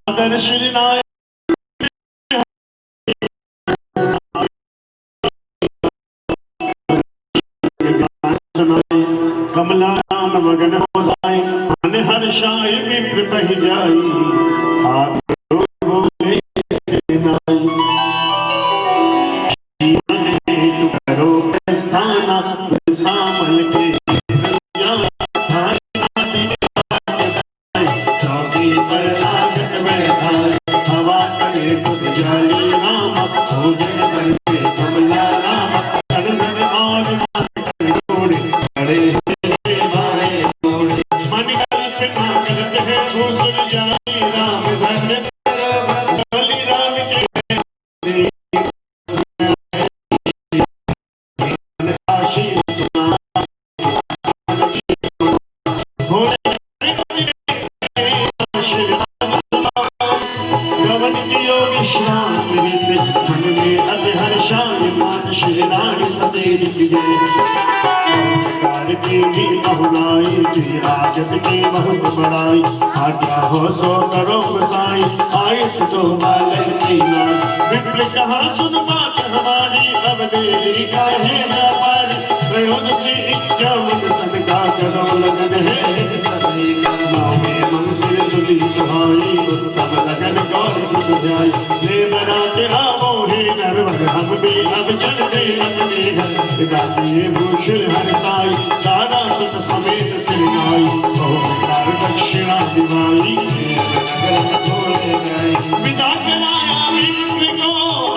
श्री नारायण कमला राम मगन हो जाए मन हर्षाय मित्र बह जाई करो स्थाना सामल के हवा करे खुद जाली राम भोजन करके कमला राम अरनन और की बहुत बड़ाई आज्ञा हो सो करो गोसाई आयुष तो बालन की नाई विप्र कहा सुन बात हमारी अब देरी काहे व्यापारी प्रयोग से इच्छा मन सदका करो लगन है सभी मामे मन सिर सुली सुहाई तब लगन गौर सुख जाई ले बरात आवो हे नरवर हम भी अब चलते अपने घर गाती भूषण हर साई सारा सुख समेत सिर नाई दक्षिणा दिवाली विदा कराया मित्र को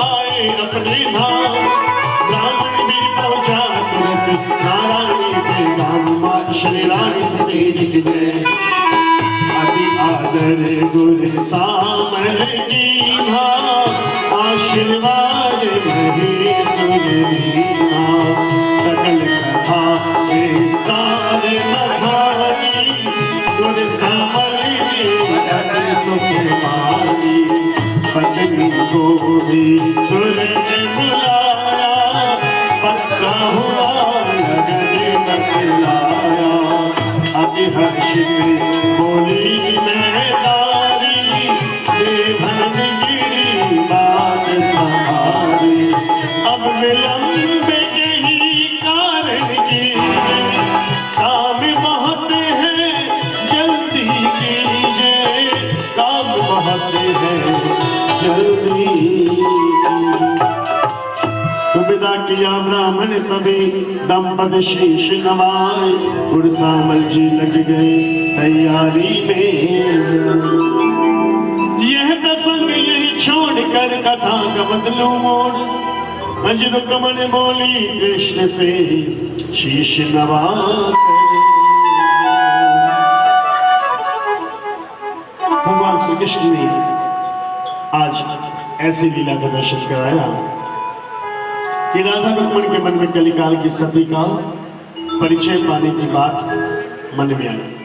आए अपने धाम ब्राह्मण भी पहुंचा तुरंत नारायणी के धाम मात श्री रानी सतेज की जय अति आदर गुर सामल की भाव आशीर्वाद नहीं सुनना सकल कथा विस्तार मधारी गुर सामल की सुख पाई पत्नी को भी गुर ने बुलाया पत्रा हुआ लगन बतलाया अति हर्षित बोली महतारी देवन गिरी बात सहारी अब विलंब यही कारण की काम बहुत है जल्दी कीजिए काम बहुत है जल्दी विदा किया ब्राह्मण तभी दंपत शीश नवाए गुरसामल जी लग गए तैयारी में यह प्रसंग यही छोड़कर कथा का बदलू मोड़ रुकमण बोली कृष्ण से शीश नवा भगवान श्री कृष्ण ने आज ऐसी लीला का दर्शन कराया कि राधा रुक्मणी के मन में कलिकाल की सती का परिचय पाने की बात मन में आई।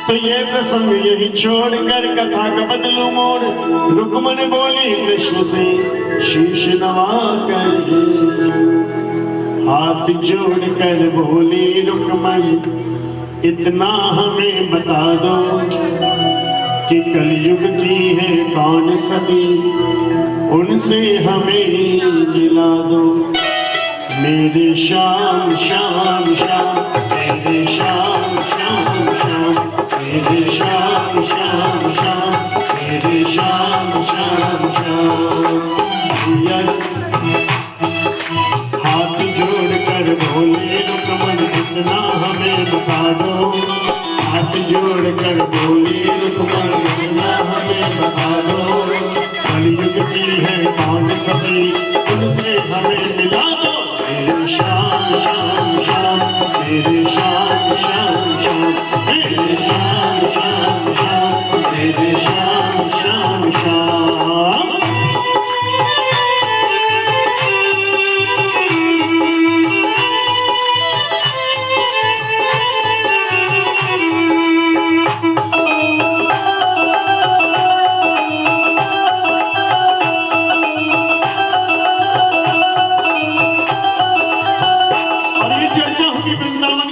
तो ये प्रसंग यही छोड़कर कथा का बदलू मोड़ रुक्मण बोली कृष्ण से शीश नवा कर हाथ जोड़कर बोली रुक्मण इतना हमें बता दो कि कलयुग की है कौन सती उनसे हमें मिला दो मेरे श्याम श्याम श्याम मेरे श्याम श्याम श्याम मेरे श्याम श्याम श्याम मेरे श्याम श्याम श्याम हाथ जोड़कर बोले रुक्मण इतना हमें बता दो हाथ जोड़कर बोले रुक्मण इतना हमें बता दो कलयुग की है कौन सती उनसे हमें मिला दो मेरे श्याम श्याम श्याम मेरे श्याम श्याम श्याम मेरे श्याम श्याम श्याम मेरे श्याम श्याम श्याम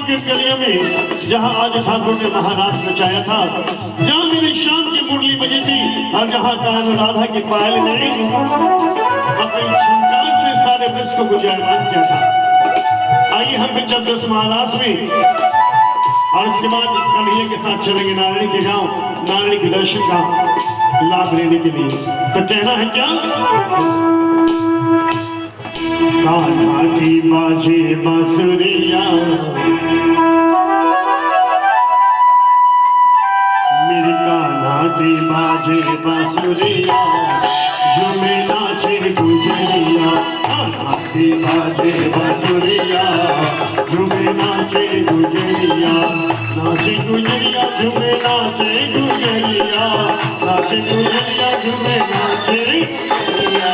के गलियों में जहाँ आज ठाकुर ने महाराज नचाया था, जहाँ मेरी शाम की मुरली बजी थी और जहाँ कान राधा की पायल ने अपने झंकार से सारे विश्व को गुंजायमान किया था। आइए हम भी जब 10 महाराज में और उसके बाद कन्हैया के साथ चलेंगे नारायणी के गांव, नारायणी के दर्शन का लाभ लेने के लिए। तो कहना है क्या? कान्हा की बाजे बांसुरिया, मेरी कान्हा की बाजे बांसुरिया, झूमे नाचे गुजरिया। कान्हा की बाजे बांसुरिया, झूमे नाचे गुजरिया, नाचे गुजरिया, झूमे नाचे गुजरिया, नाचे गुजरिया, झूमे नाचे गुजरिया।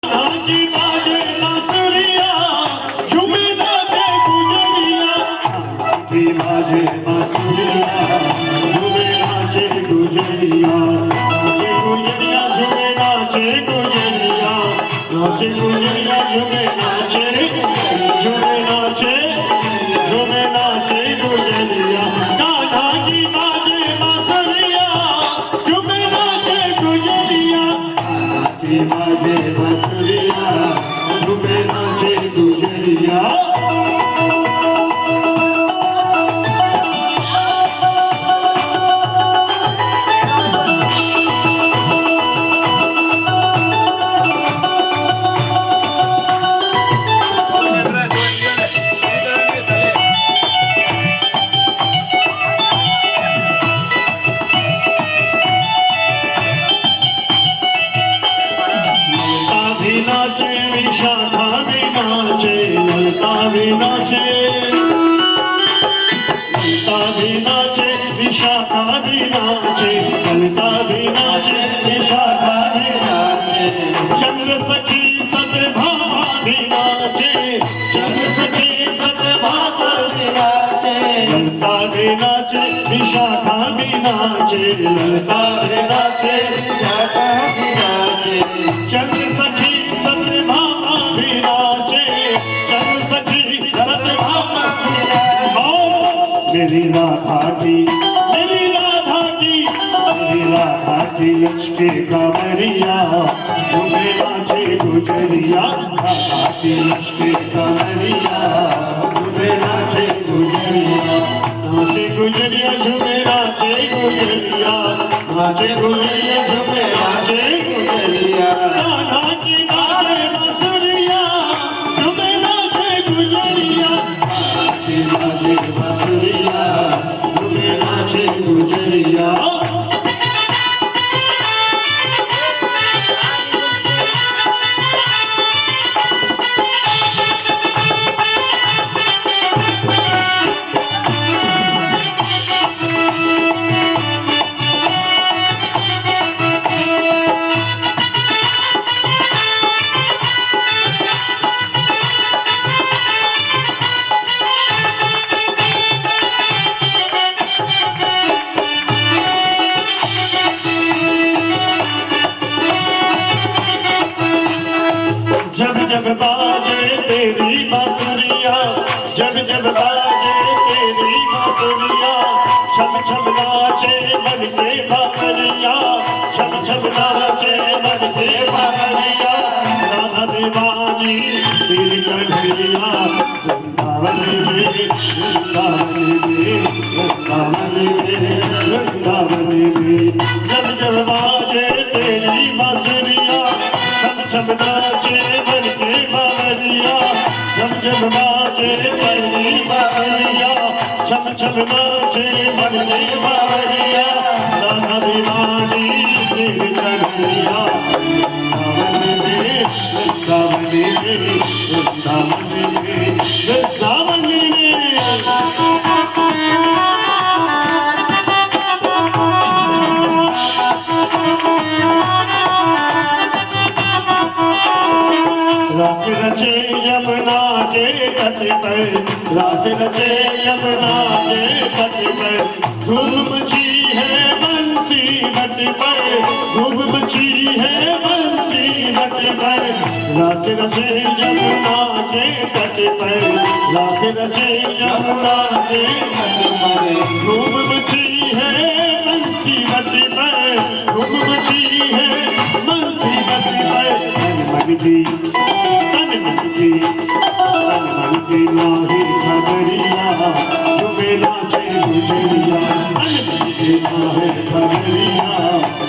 कान्हा की बाजे बांसुरिया, झूमे नाचे गुजरिया, कान्हा की बाजे बांसुरिया, झूमे नाचे गुजरिया, नाचे गुजरिया, झूमे नाचे गुजरिया, नाचे गुजरिया, झूमे नाचे, झूमे नाचे, झूमे नाचे गुजरिया। कान्हा की बाजे बांसुरिया, झूमे नाचे गुजरिया, कान्हा की बाजे बांसुरिया, झूमे नाचे गुजरिया। नाचे विशाखा भी नाचे, ललता भी नाचे, ललता भी नाचे, विशाखा भी नाचे, ललता भी नाचे, विशाखा भी नाचे। चंद्र सखी सतभामा भी नाचे, चंद्र सखी सतभामा भी नाचे, ललता भी नाचे, विशाखा भी नाचे, ललता भी नाचे, विशाखा भी नाचे। चंद्र सखी सतभामा भी नाचे, चंद्र सखी सतभामा भी नाचे। मेरी राधा की, मेरी राधा की, मेरी राधा की लक्ष्मी कमरिया, झूमे नाचे गुजरिया। राधा की लक्ष्मी कमरिया, झूमे नाचे गुजरिया, नाचे गुजरिया, झूमे नाचे गुजरिया, नाचे गुजरिया, झूमे नाचे गुजरिया। कान्हा की बाजे बांसुरिया, झूमे नाचे गुजरिया, कान्हा की बाजे बांसुरिया, झूमे नाचे गुजरिया। जब जब बाजे तेरी बांसुरिया, जब जब बाजे तेरी बांसुरिया, छम छम नाचे मन के बाबरिया, छम छम नाचे मन के बाबरिया। राधा दीवानी तेरी कन्हैया, वृंदावन में, वृंदावन में, वृंदावन में, वृंदावन में। जब जब बाजे तेरी बांसुरिया, छम छम नाचे मन के बाबरिया, छम छम नाचे मन के बाबरिया, छम छम नाचे मन के बाबरिया। राधा दीवानी तेरी कन्हैया, वृंदावन में, वृंदावन में, वृंदावन में, वृंदावन में। रास रचे यमुना के तट पर, रास रचे यमुना के तट पर, धूम मची है बंसी घट पर, धूम मची है बंसी घट पर रस रचे यमुना के तट पर रस रचे यमुना के तट पर धूम मची है मुसीबत पर धूम मची है मुसीबत पर तन मन की माही खबरिया तुम्हें नाचे गुजरिया तन मन की माही खबरिया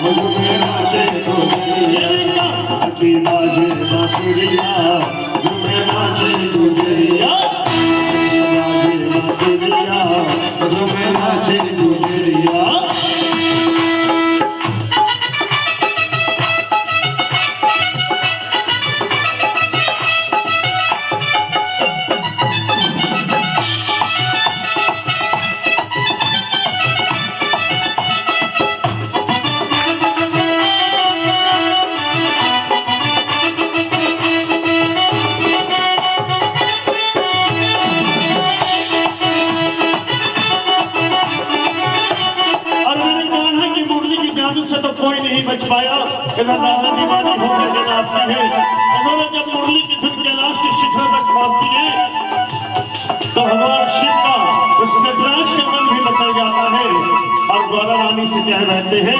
तुम्हें नाचे गुजरिया की बाजे बांसुरिया तुम्हें नाचे गुजरिया बाजे बांसुरिया तुम्हें नाचे गुजरिया कोई नहीं बच पाया राधा दीवानी होकर के नाचती है उन्होंने जब मुरली की धुन कैलाश के शिखर तक पहुंचती है तो हमारा शिव का उस नटराज का मन भी बदल जाता है और गौरा रानी से कह रहते हैं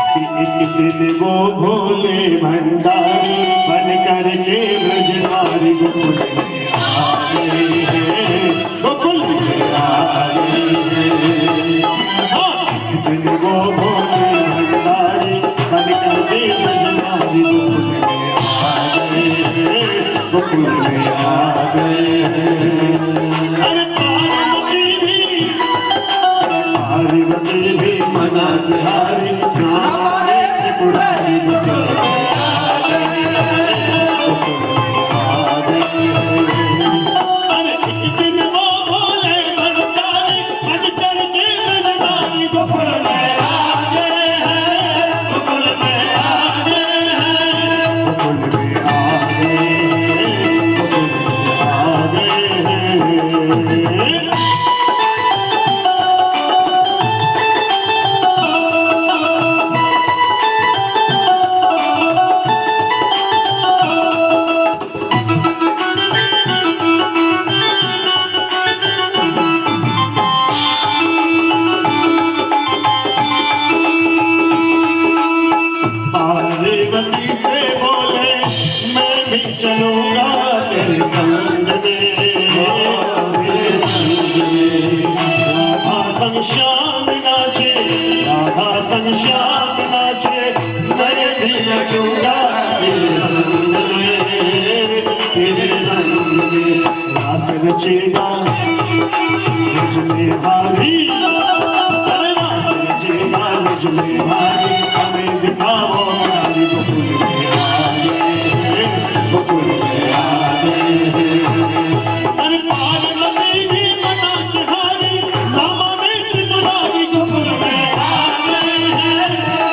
कि एक दिन वो भोले भंडारी बन करके ब्रजधारी गोकुल में आ गए हैं गोकुल में आ गए हैं दिन वो भोले भंडारी बन करके ब्रजधारी गोकुल में आ गए हैं अरे पार्वती भी मना बिहारी नारे त्रिपुरारी गोकुल में आ गए अरे एक दिन वो भोले भंडारी बन करके ब्रजधारी गोकुल में आ गए हैं गोकुल में आ गए हैं गोकुल में आ गए गोकुल में आ गए हैं पार्वती से बोले मैं भी चलूंगा तेरे संग में राधा संग श्याम नाचे राधा संग श्याम नाचे मैं भी नचूंगा तेरे संग में रास रचेगा मुझ में भारी अरे रास रचेगा मुझ में भारी हमें दिखाओ गोकुल में आ गए हैं गोकुल में आ गए हैं अरे पार्वती भी मना बिहारी नामा में त्रिपुरारी गोकुल में आ गए हैं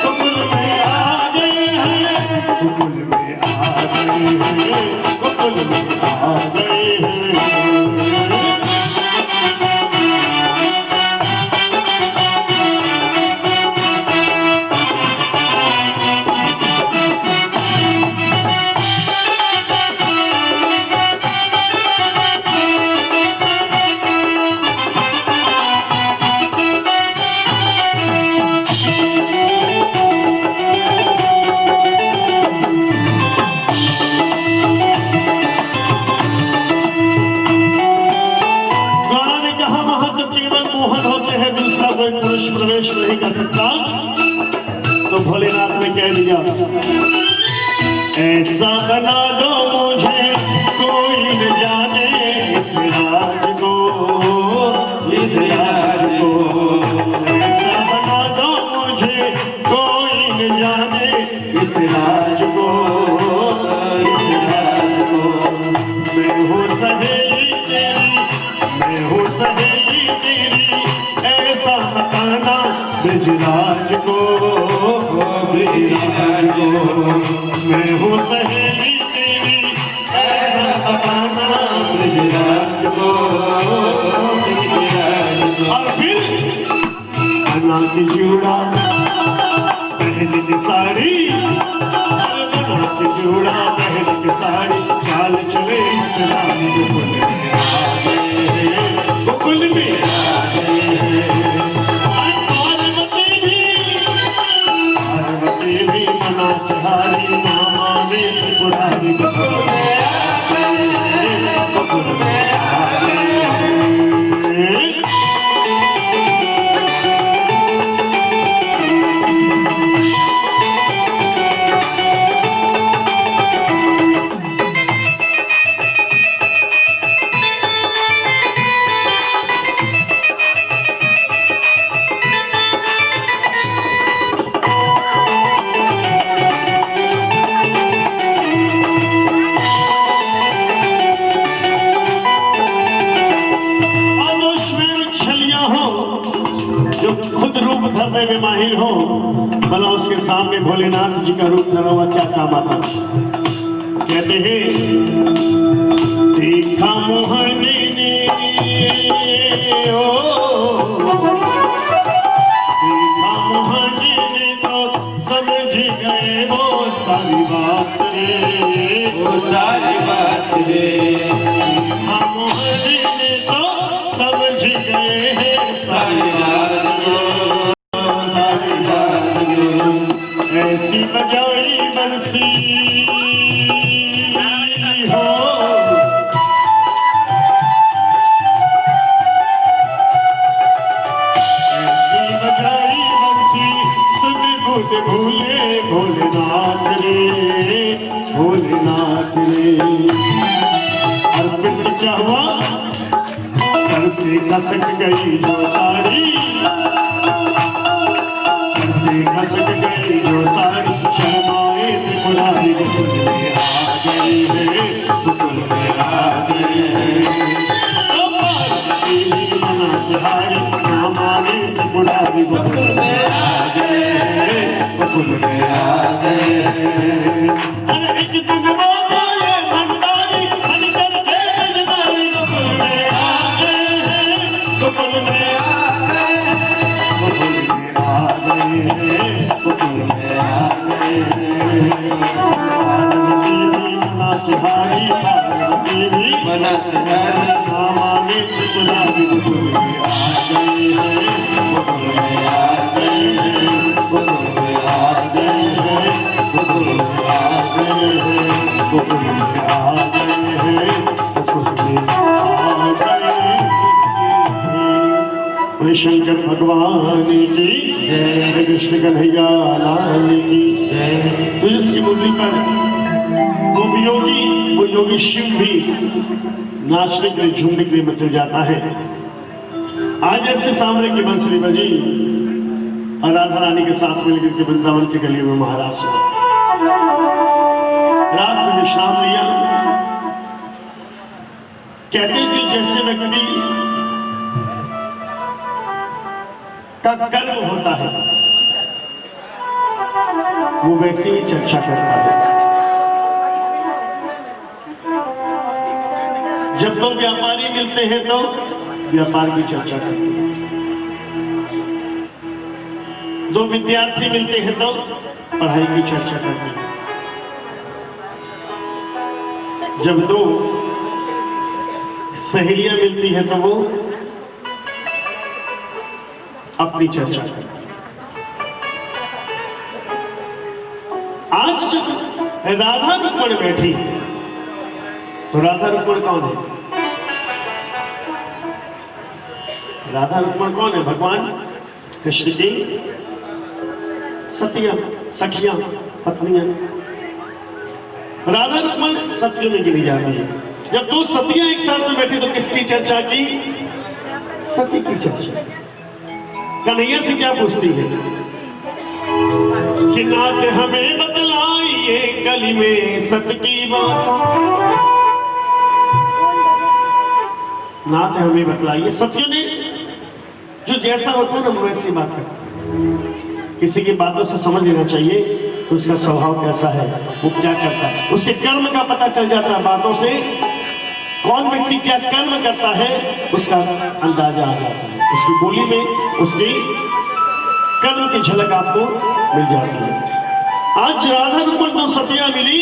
गोकुल में आ गए हैं गोकुल में आ गए हैं गोकुल में आ गए हैं पुरुष प्रवेश नहीं कर सकता तो भोलेनाथ ने कह दिया ऐसा बना दो मुझे कोई न जाने इस राज को इस राज को ऐसा बना दो मुझे कोई न जाने इस राज को इस राज को मैं हूँ सहेली तेरी मैं हूँ सहेली तेरी ऐसा बताना ब्रजराज को ब्रजराज को मैं हूँ सहेली तेरी ऐसा बताना ब्रजराज को ब्रजराज को और फिर अन्ना की जूड़ा पहन साड़ी के जोड़ा पहन के साड़ी चाल चले रानी गोकुल में आ गए, गोकुल में आ गए। पार्वती भी मना चारी मामा में त्रिपुरारी गोकुल में आ गए, गोकुल में आ गए। खुद रूप धरने में माहिर हो, भला उसके सामने भोलेनाथ जी का रूप धरा हुआ क्या काम आता। कहते हैं देखा मोहने ने ओ, देखा मोहने ने तो समझ गए वो सारी बात रे, वो सारी बात रे। देखा मोहने ने तो समझ गए हैं सारी बात, ऐसी बजाई बंसी हो, ऐसी बजाई बंसी सुन बुध भूले भोलेनाथ रे, भोलेनाथ रे। अर्पित क्या हुआ, सर से खसक गई जो साड़ी, खसक गई जो सारी शर्माए त्रिपुरारी गोकुल में आ गई है, गोकुल में आ गई है। पार्वती भी मना चारी मामा में त्रिपुरारी गोकुल में आ गए हैं, गोकुल में आ गए हैं। अरे एक दिन बोले भंडारी हर कर से भंडारी गोकुल में आ गए हैं, गोकुल में आ गए हैं, गोकुल में आ गए हैं, गोकुल में आ गए हैं। पार्वती भी मना चारी, पार्वती भी मना चारी मामा में त्रिपुरारी गोकुल में आ गए हैं, गोकुल में आ गए हैं, गोकुल में आ गए हैं, गोकुल में आ गए हैं, गोकुल में आ गए हैं, गोकुल में आ गए हैं। शंकर भगवान की जय, कृष्ण कन्हैया लाल की जय। तो जिसकी मुरली पर वो योगी शिव भी नाचने के लिए झूमने के लिए मचल जाता है। आज ऐसे सामने की बंसुरी बजी और राधा रानी के साथ मिलकर के वृंदावन के गली में महाराज हुआ, रास में विश्राम लिया। कहते हैं कि जैसे व्यक्ति का कर्म होता है वो वैसे ही चर्चा करता है। जब दो व्यापारी मिलते हैं तो व्यापार की चर्चा करते हैं, दो विद्यार्थी मिलते हैं तो पढ़ाई की चर्चा करते हैं, जब दो सहेलियां मिलती हैं तो वो अपनी चर्चा करते हैं। आज जब राधा रुक्मण बैठी तो राधा रुक्मण कौन है? राधा रुक्मण कौन है? भगवान कृष्ण की सतियां, सखियां, पत्नियां। राधा रुक्मण सतियों में गिनी जाती है। जब दो सतियां एक साथ में बैठी तो किसकी चर्चा की? सती की चर्चा। कन्हैया से क्या पूछती है कि नाथ हमें बतलाइए गली में सत की बात, नाथ हमें बतलाइए। सतियों ने जो जैसा होता है ना वो वैसी बात करता है। किसी की बातों से समझ लेना चाहिए उसका स्वभाव कैसा है, वो क्या करता है, उसके कर्म का पता चल जाता है। बातों से कौन व्यक्ति क्या कर्म करता है उसका अंदाजा आ जाता है। उसकी बोली में उसकी कर्म की झलक आपको मिल जाती है। आज राधा गोकुल को सतिया मिली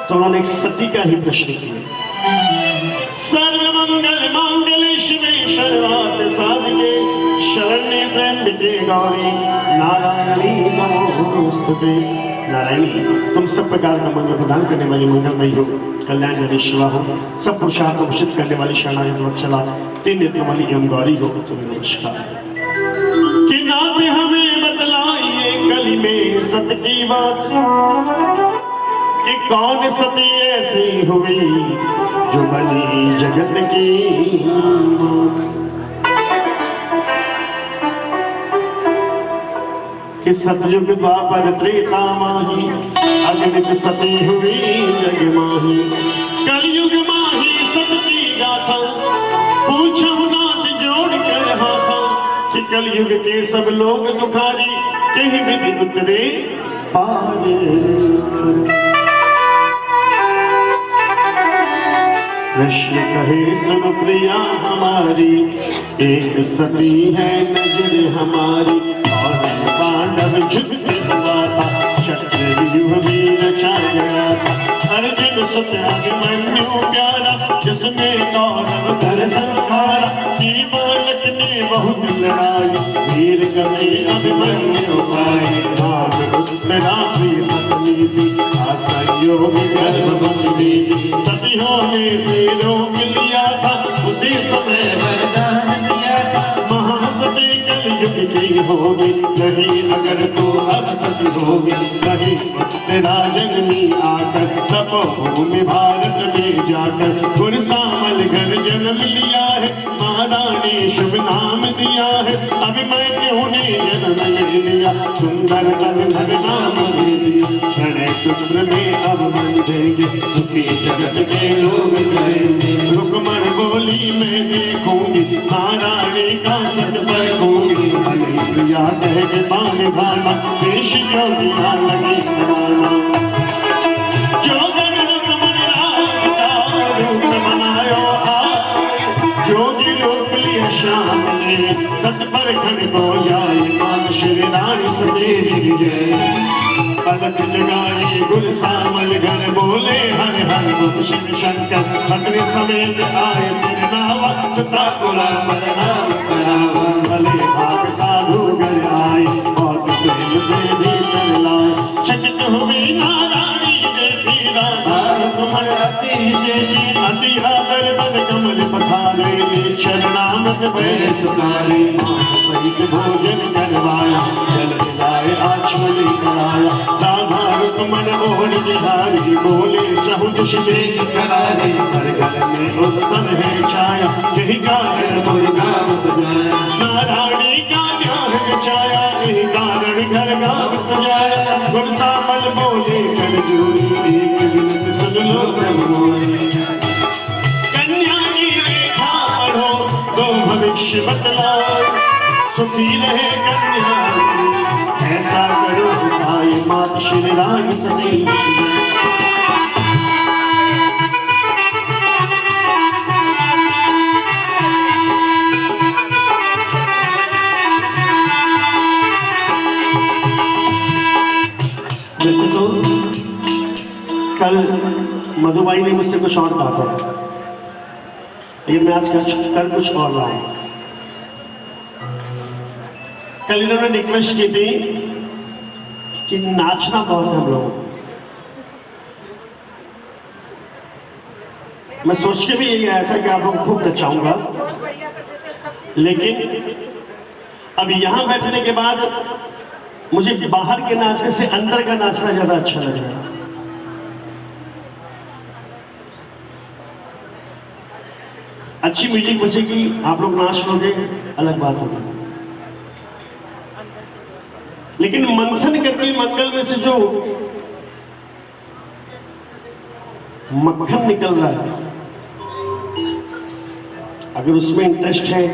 तो उन्होंने एक सती का ही प्रश्न किया। सर्वमंगल मांगल्ये शिवे सर्वार्थ साधिके शरण्ये त्र्यंबके गौरी नारायणी नमोस्तुते। नारायणी तुम सब प्रकार का मंगल प्रदान करने वाली मंगलमयी हो, कल्याण शिवा हो, सब पुरुषार्थ घोषित करने वाली शरणागत वत्सला, तीन नेत्र वाली एवं गौरी हो, तुम्हें नमस्कार। कि नाथ हमें बतलाइए कली में सत की बात, कि कौन सती ऐसी हुई जो बनी जगत की। कि सतयुग द्वापर त्रेता माही अगणित सती हुई जग माही। कलयुग माही सत की गाथा पूछो नाथ जोड़ कर हाथा। कि कलयुग के सब लोग दुखारी कहीं विधि उतरे पार। कृष्ण कहे सुन प्रिया हमारी, एक सती है नजर हमारी। और पांडव युद्ध हुआ था, चक्रव्यूह भी रचा गया था। अर्जुन सत्याभिमन्यु प्यारा, जिसमें कौरव कर संहारा। की बालक ने बहुत लड़ाई, वीर गए अभिमन्यु पाए। राम पुत्र रात्रि पत्नी थी, असंयोग गर्भवती थी। सतियों में से रोक लिया था, उसी समय वरदान दिया था। महासती कलयुग की होगी, नहीं अगर तो अब सती होगी। कहीं तेरा जन्मी आकर तपोभूमि भारत में जाकर। गुरसामल घर जन्म लिया है, महारानी शुभ नाम दिया है। अभी मैं क्यों ने जन्म ले लिया, सुंदर अनहद नाम दे दिया। प्रणय सूत्र में अब बंधेंगे, सुखी जगत के लोग करेंगे। रुकमण बोली मैं देखूंगी, महारानी का सत परखूंगी। प्रिया कह के बाने भाना, देश जोगिया लगी बनाना। जो रुकमण राज का रूप बनायो आज, जोगी रूप लिया श्याम ने। सत पर खड़ को जाए, मान श्री रानी सतेरी जय। पलक जगाए गुरसामल घर, बोले हर हर गुरु शिव शंकर। अपने समेत आए सिरनावा, सता गुलाम नाम करावा। भले भाग साधु घर आए, और प्रेम से भीतर लाए। चकित हुई नारायणी देखी राधा, रुकमण अति जैसी। अति आदर बन कमल पधारे, शरणामत भय सुनारे। सहित भोजन करवाया, जल लाए आचमन कराया। राधा रुकमण ओढ़ बिहारी, बोले चहुत शिवे करारे। हर घर में उत्सव है छाया, यही कारण मुर्गा सजाया। नारायणी का ज्ञान रचाया, यही कारण घर गाँव सजाया। गुरसामल बोले कर जोड़ी, एक विनत सुन लो प्रभु मोरी। कन्या की रेखा पढ़ो, तो भविष्य बतलाओ। सुखी रहे कन्या ऐसा करो उपाय, मात श्री रानी सती। वैसे तो कल मधुबाई ने मुझसे कुछ और कहा था, लेकिन मैं आज कल कुछ और लाऊं। कल इन्होंने रिक्वेस्ट की थी कि नाचना बहुत हम लोगों को। मैं सोच के भी यही आया था कि आप लोग खूब नचाऊंगा, लेकिन अब यहां बैठने के बाद मुझे बाहर के नाचने से अंदर का नाचना ज्यादा अच्छा लग रहा है। अच्छी म्यूजिक बजेगी, आप लोग नाच लोगे, अलग बात होगी। लेकिन मंथन करके मंगल में से जो मक्खन निकल रहा है, अगर उसमें इंटरेस्ट है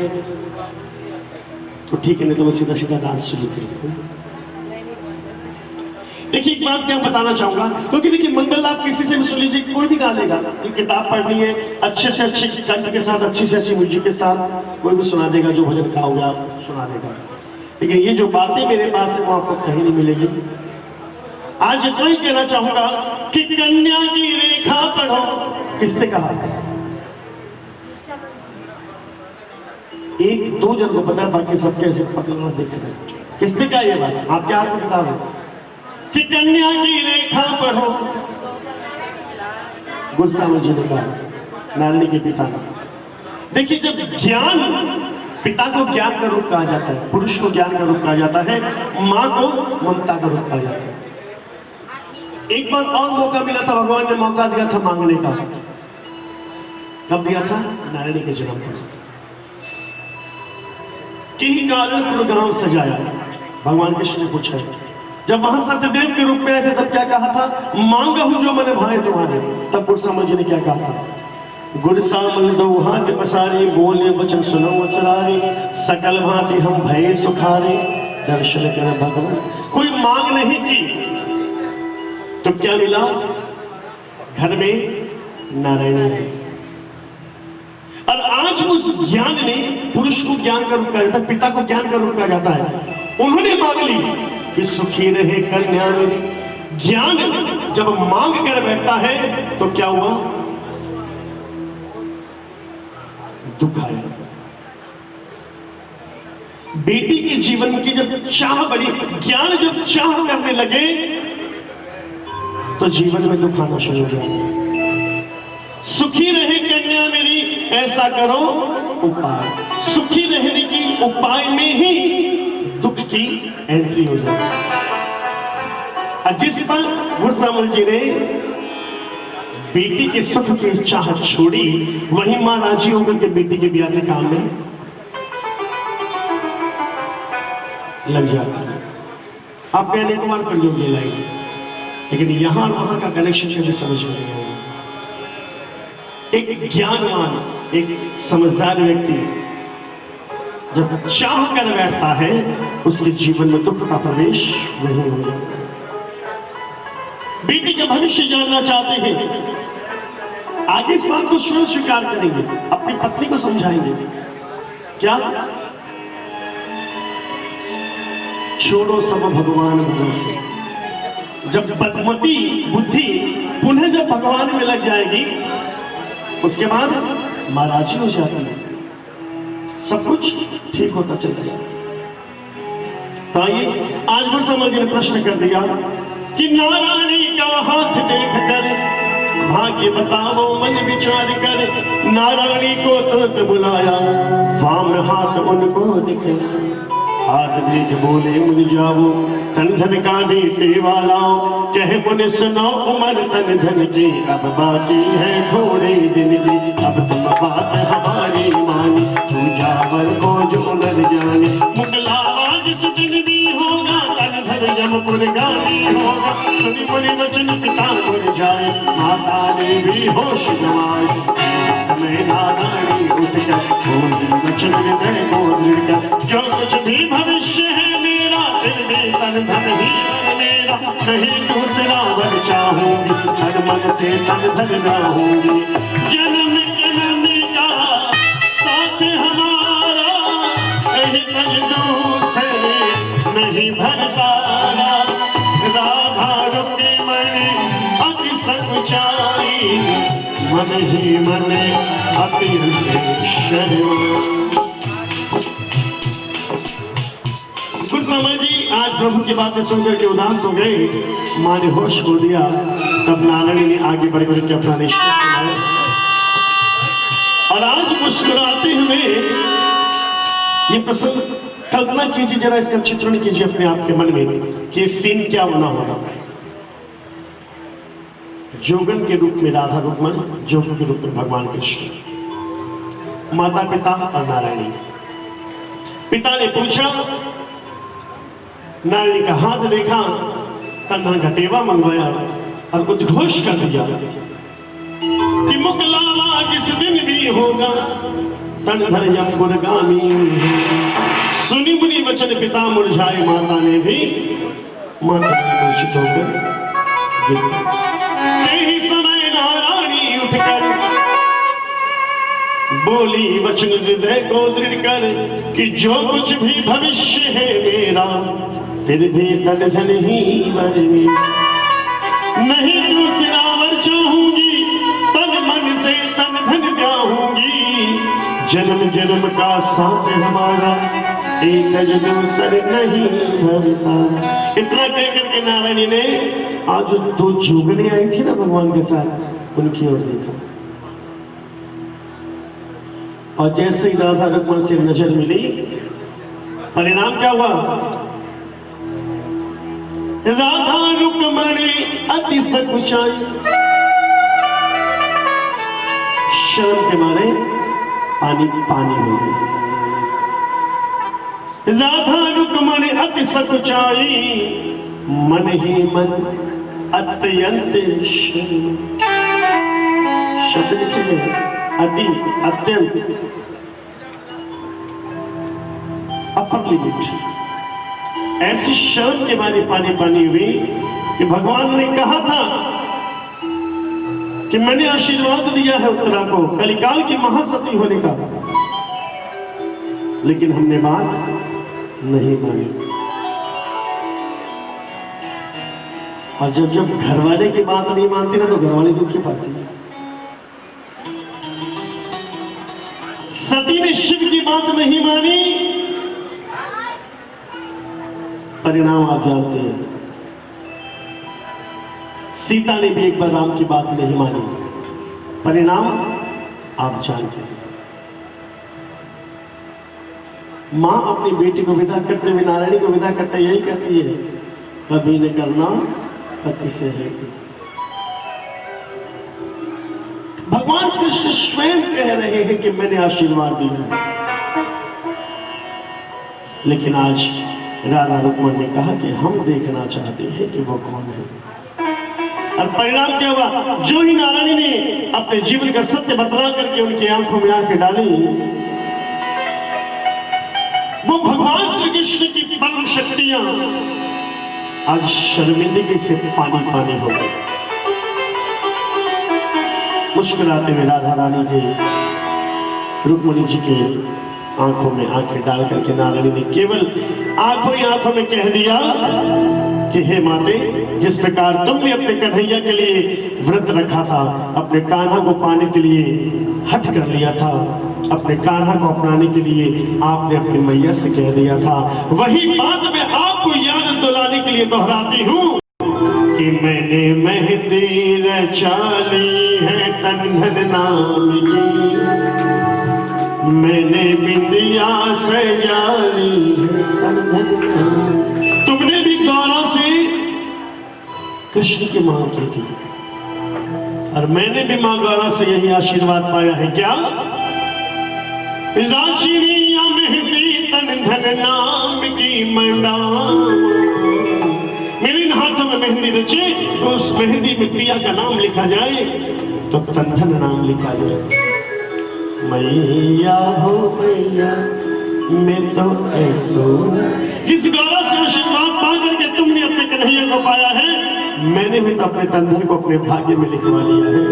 तो ठीक है, नहीं तो मैं सीधा सीधा डांस शुरू कर दूं। देखिए एक बात क्या बताना चाहूंगा, क्योंकि देखिए मंगल आप किसी से भी सुन लीजिए, कोई भी गा लेगा। ये किताब पढ़नी है, अच्छे से अच्छे कंठ के साथ, अच्छी से अच्छी म्यूजिक के साथ कोई भी सुना देगा, जो भजन गाओगे आप सुना देगा। लेकिन ये जो बातें मेरे पास है वो आपको कहीं नहीं मिलेगी। आज इतना ही कहना चाहूंगा कि कन्या की रेखा पढ़ो। किसने कहा? एक दो जन को पता है, बाकी सबके ऐसे पकड़ना देख रहे हैं। किसने कहा ये बात? आपके हाथ में किताब है कि कन्या की रेखा पढ़ो। गुरसामल जी ने कहा, नारणी के पिता ने। देखिए, जब ज्ञान, पिता को ज्ञान का रूप कहा जाता है, पुरुष को ज्ञान का रूप कहा जाता है, मां को ममता का रूप कहा जाता है। एक बार और मौका मिला था, भगवान ने मौका दिया था मांगने का। कब दिया था? नारायणी के जन्म पर। किन्हीं कारण गांव सजाया। भगवान कृष्ण ने पूछा, जब वहां सत्यदेव के रूप में आए थे तब क्या कहा था? मांगा हूं जो मैंने भाई तुम्हारे। तब गुरसामल जी ने क्या कहा था? गुरसामल दो हाथ पसारी, बोले वचन सुनो वसरारी, सकल भांति हम भय सुखारे, दर्शन कर भगवान। कोई मांग नहीं की तो क्या मिला? घर में नारायणी है। और आज उस ज्ञान ने, पुरुष को ज्ञान का रूप कहा जाता है, पिता को ज्ञान का रूप कहा जाता है, उन्होंने मांग ली कि सुखी रहे कन्या मेरी। ज्ञान जब मांग कर बैठता है तो क्या हुआ? दुख आया। बेटी के जीवन की जब चाह बढ़ी, ज्ञान जब चाह करने लगे तो जीवन में दुख आना शुरू हो गया। सुखी रहे कन्या मेरी, ऐसा करो उपाय। सुखी रहने की उपाय में ही दुख की एंट्री हो जाती है। जिस पर गुरसामल जी ने बेटी के सुख की चाह छोड़ी, वही मां राजी होकर के बेटी के ब्याह के काम में लग जाती है। आप पहले कुमार कर लोगे लाइन, लेकिन यहां वहां का कनेक्शन कभी समझ में नहीं आएगा। एक ज्ञानवान, एक समझदार व्यक्ति जब चाह कर बैठता है, उसके जीवन में दुख का प्रवेश नहीं हो जाता। बेटी का भविष्य जानना चाहते हैं, आगे इस बात को स्वयं स्वीकार करेंगे, अपनी पत्नी को समझाएंगे। क्या? छोड़ो सब भगवान भरोसे। जब बदमती बुद्धि पुनः जब भगवान में लग जाएगी, उसके बाद महाराजी हो जाती है, सब कुछ ठीक होता चल जाएगा। तो आइए, आज गुरसामल जी ने प्रश्न कर दिया कि नारायणी का हाथ देखकर भाग्य बताओ मन विचार कर। नारायणी को तुरंत बुलाया, वाम हाथ उनको दिखे, हाथ देख बोले मुझ जाओ, तन धन का बेटे वाला, कहे मुन सुनो उमर तन धन की, अब बाकी है थोड़े दिन की। अब तुम बात हमारी मानी, पूजावर को जो नर जाने, मुगलावा जिस दिन भी होगा, तन धन जमपुर गानी होगा। सुनी बोली वचन पिता मुरझाए, माता ने भी होश गंवाए। समय नारायणी उठकर बोली वचन हृदय को दृढ़ कर, जो कुछ भी भविष्य है मेरा, फिर भी तन धन ही मेरा, नहीं दूसरा वर चाहूंगी, हर मन से तन धन रहूंगी। जन्म जन्म का साथ हमारा, कहीं तन दूसरे नहीं भरतारा। राधा रुके मन अति सकुचाई, मन ही मन अति शर्मा। गुरसामल जी आज प्रभु की बातें सुनकर के उदास हो गए, मां ने होश खो दिया। तब नारायणी ने आगे बढ़ बढ़ के अपना निश्चय सुनाया, और आज मुस्कुराते हुए ये प्रसंग कल्पना कीजिए, जरा इसका चित्रण कीजिए अपने आप के मन में कि सीन क्या बना होगा। जोगन के रूप में राधा रुक्मण, जोग के रूप में भगवान कृष्ण, माता पिता और नारायणी। पिता ने पूछा, नारायणी का हाथ देखा, तन घटेवा मंगवाया और उद्घोष कर दिया कि मुकलावा जिस दिन भी होगा, तन धन यमपुरगामी। सुनी मुनि वचन पिता मुरझाए, माता ने भी माता मूर्छित होकर गिर गई। यही समय नारायणी उठकर बोली वचन हृदय को दृढ़ कर कि जो कुछ भी भविष्य है मेरा, फिर भी तन धन ही वर में, नहीं दूसरा वर चाहूंगी, तन मन से तन धन चाहूंगी, जन्म जन्म का साथ हमारा एक दूसरे नहीं भरता। इतना कह करके नारायणी ने आज जो 2 जुगनी आई थी ना भगवान के साथ, उनकी ओर देखा, और जैसे ही राधा रुक्मणी से नजर मिली, परिणाम क्या हुआ? राधा रुक्मणी अति सकुचाई, शर्म के मारे पानी पानी हो गई। राधा रुक्मणी अति सकुचाई, मन ही मन अत्यंत शब्द लिखिए, अति अत्यंत अपर लिमिट। ऐसी शर्म के मारे पानी पानी हुई कि भगवान ने कहा था कि मैंने आशीर्वाद दिया है उत्तरा को कलिकाल की महासती होने का, लेकिन हमने बात नहीं मानी। और जब जब घरवाले की बात नहीं मानती ना, तो घरवाले दुखी पाती है। सती ने शिव की बात नहीं मानी, परिणाम आप जानते हैं। सीता ने भी एक बार राम की बात नहीं मानी, परिणाम आप जानते हैं। मां अपनी बेटी को विदा करते हुए, नारायणी को विदा करते यही कहती है, कभी न करना पति से है। भगवान कृष्ण स्वयं कह रहे हैं कि मैंने आशीर्वाद दिया, लेकिन आज राधा रुक्मणी ने कहा कि हम देखना चाहते हैं कि वो कौन है। और परिणाम क्या हुआ? जो ही नारायणी ने अपने जीवन का सत्य बतला करके उनकी आंखों में आंखें डाली, वो भगवान श्री कृष्ण की परम शक्तियां आज शर्मिंदगी से पानी पानी हो गई। मुस्कुराते हुए राधा रानी जी रुक्मणी जी के आंखों में आंखें डाल करके नारायणी ने केवल आंखों ही आंखों में कह दिया कि हे माते, जिस प्रकार तुमने अपने कन्हैया के लिए व्रत रखा था, अपने कान्हा को पाने के लिए हट कर लिया था, अपने कान्हा को अपनाने के लिए आपने अपनी मैया से कह दिया था, वही बात मैं आपको याद दिलाने के लिए दोहराती हूँ कि मैंने मेहंदी रचाली है तन धन नाम की, मैंने बिंदिया सजाली है तन धन नाम। तुमने भी गौरा से कृष्ण की मांग की थी, और मैंने भी मां गौरा से यही आशीर्वाद पाया है। क्या? राशिनी या मेहंदी तन धन नाम की मंडा, मेरे इन हाथों में मेहंदी रचे तो उस मेहंदी में प्रिया का नाम लिखा जाए, तो तन धन नाम लिखा जाए। मैया हो मैया मैं तो ऐसो, जिस गौरा से आशीर्वाद पा करके तुमने अपने कन्हैया को पाया है, मैंने भी तो अपने तन धन को अपने भाग्य में लिखवा लिया है।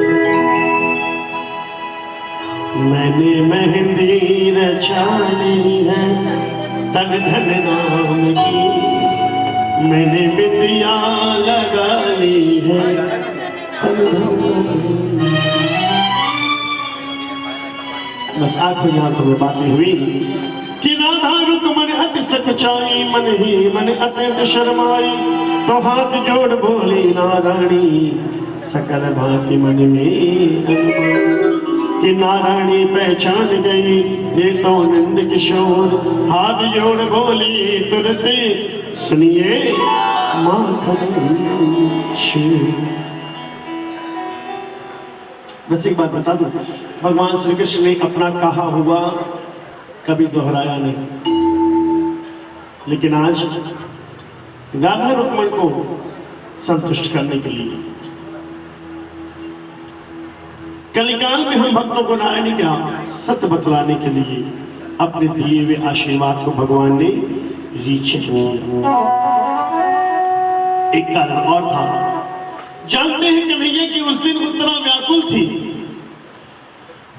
मैंने मेहंदी रचाली है तन धन नाम की, मैंने बिंदिया लगा ली है तन धन। बस आंखों आंखों में बातें हुई कि राधा रुक्मणी अति सकुचाई, मन ही मन अत्यंत शर्माई, तो हाथ जोड़ बोली नारायणी सकल भांति मन में अनुमान, कि नारायणी पहचान गई ये तो नंद किशोर, हाथ जोड़ बोली तुरंत सुनिए माखन। बस एक बात बता दूं, भगवान श्री कृष्ण ने अपना कहा हुआ कभी दोहराया नहीं, लेकिन आज राधा रुक्मणी को संतुष्ट करने के लिए, कलिकाल में हम भक्तों को नारायणी का सत्य बतलाने के लिए अपने दिए हुए आशीर्वाद को भगवान ने रीचेक किया। एक कारण और था, जानते हैं कन्हैया कि उस दिन उत्तरा व्याकुल थी,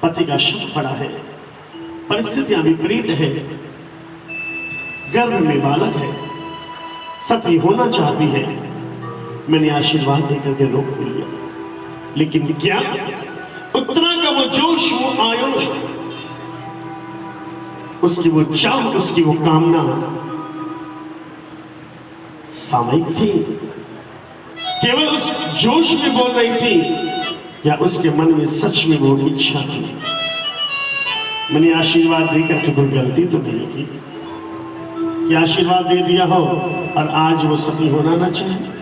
पति का शक पड़ा है, परिस्थितियां विपरीत है, गर्भ में बालक है, सती होना चाहती है। मैंने आशीर्वाद देकर के रोक लिया, लेकिन क्या उत्तरा का वो जोश, वो आयोश, उसकी वो चाह, उसकी वो कामना सामयिक थी, केवल उस जोश में बोल रही थी, या उसके मन में सच में वो इच्छा थी। मैंने आशीर्वाद देकर के कोई गलती तो नहीं की कि आशीर्वाद दे दिया हो और आज वो सती होना ना चाहे।